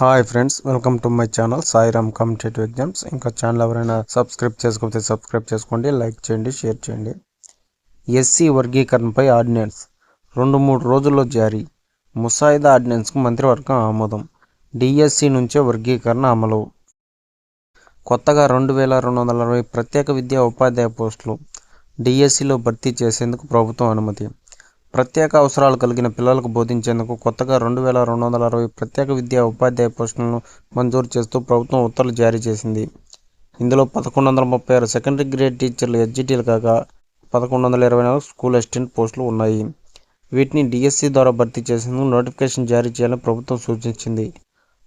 Hi friends, welcome to my channel Sairam competitive exams. ఇంకా channel ఎవరైనా subscribe చేసుకోకపోతే subscribe చేసుకోండి, లైక్ చేయండి, షేర్ చేయండి. ఎస్సీ వర్గీకరణపై ఆర్డినెన్స్ 2-3 రోజుల్లో జారీ. ముసాయిదా ఆర్డినెన్స్కు మంత్రివర్గం ఆమోదం. డిఎస్సి నుంచే వర్గీకరణ అమలు. కొత్తగా 2260 ప్రత్యేక విద్యా ఉపాధ్యాయ పోస్టులు డిఎస్సిలో భర్తీ చేసేందుకు ప్రభుత్వం అనుమతి. ప్రత్యేక అవసరాలు కలిగిన పిల్లలకు బోధించేందుకు కొత్తగా 2260 ప్రత్యేక విద్యా ఉపాధ్యాయ పోస్టులను మంజూరు చేస్తూ ప్రభుత్వం ఉత్తర్వులు జారీ చేసింది. ఇందులో 1136 సెకండరీ గ్రేడ్ టీచర్లు ఎస్జిటిలు కాగా 1124 స్కూల్ అసిస్టెంట్ పోస్టులు ఉన్నాయి. వీటిని డిఎస్సి ద్వారా భర్తీ చేసేందుకు నోటిఫికేషన్ జారీ చేయాలని ప్రభుత్వం సూచించింది.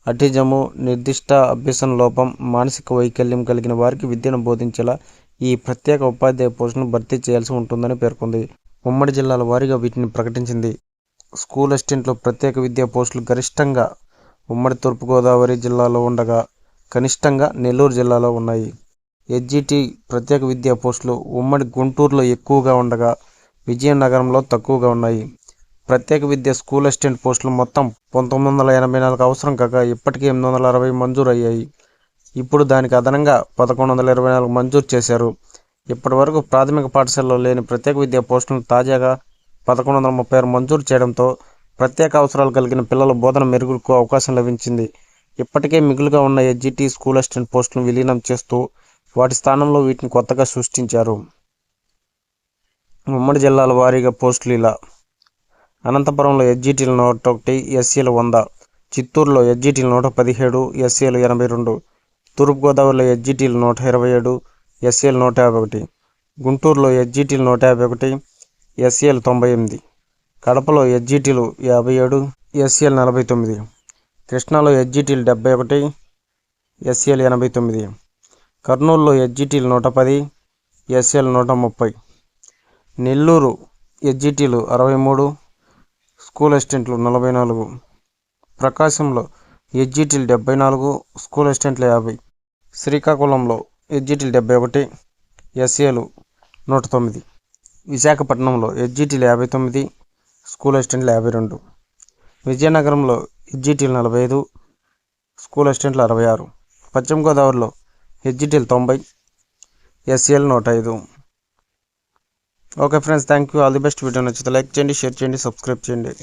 అటిజము, నిర్దిష్ట అభ్యసన లోపం, మానసిక వైకల్యం కలిగిన వారికి విద్యను బోధించేలా ఈ ప్రత్యేక ఉపాధ్యాయ పోస్టులను భర్తీ చేయాల్సి ఉంటుందని పేర్కొంది. ఉమ్మడి జిల్లాల వారీగా వీటిని ప్రకటించింది. స్కూల్ అసిస్టెంట్లో ప్రత్యేక విద్యా పోస్టులు గరిష్టంగా ఉమ్మడి తూర్పుగోదావరి జిల్లాలో ఉండగా కనిష్టంగా నెల్లూరు జిల్లాలో ఉన్నాయి. ఎస్జిటి ప్రత్యేక విద్యా పోస్టులు ఉమ్మడి గుంటూరులో ఎక్కువగా ఉండగా విజయనగరంలో తక్కువగా ఉన్నాయి. ప్రత్యేక విద్యా స్కూల్ అసిస్టెంట్ పోస్టులు మొత్తం 1984 అవసరం కాగా ఇప్పటికే 860 మంజూరు అయ్యాయి. ఇప్పుడు దానికి అదనంగా 1124 మంజూరు చేశారు. ఇప్పటి వరకు ప్రాథమిక పాఠశాలలో లేని ప్రత్యేక విద్యా పోస్టులను తాజాగా 1136 మంజూరు చేయడంతో ప్రత్యేక అవసరాలు కలిగిన పిల్లల బోధన మెరుగుకు అవకాశం లభించింది. ఇప్పటికే మిగులుగా ఉన్న ఎస్జిటి స్కూల్ అసిస్టెంట్ పోస్టులను విలీనం చేస్తూ వాటి స్థానంలో వీటిని కొత్తగా సృష్టించారు. ఉమ్మడి జిల్లాల వారీగా పోస్టులు ఇలా: అనంతపురంలో ఎస్జిటిలు 101, ఎస్సీలు 100, చిత్తూరులో ఎస్జిటిలు 117, ఎస్సీలు 82, తూర్పుగోదావరిలో ఎస్జిటిలు 127, ఎస్సీలు 151, గుంటూరులో ఎస్జిటిలు 151, ఎస్సీలు 98, కడపలో ఎస్జిటిలు 57, ఎస్సీలు 49, కృష్ణాలో ఎస్జిటిలు 71, ఎస్సీలు 89, కర్నూలులో ఎస్జిటిలు 110, ఎస్సీలు 130, నెల్లూరు ఎస్జిటిలు 63, స్కూల్ అసిస్టెంట్లు 44, ప్రకాశంలో ఎస్జిటిలు 74, స్కూల్ అసిస్టెంట్లు 50, శ్రీకాకుళంలో ఎస్జిటిలు 71, ఎస్సీలు 109, విశాఖపట్నంలో ఎస్జిటిలు 59, స్కూల్ అసిస్టెంట్లు 52, విజయనగరంలో ఎస్జిటిలు 45, స్కూల్ అసిస్టెంట్లు 66, పశ్చిమ గోదావరిలో ఎస్జిటిలు 90, ఎస్సీలు 105. Okay friends, thank you. All the best. Video నచ్చితే లైక్ చేయండి, షేర్ చేయండి, సబ్స్క్రైబ్ చేయండి.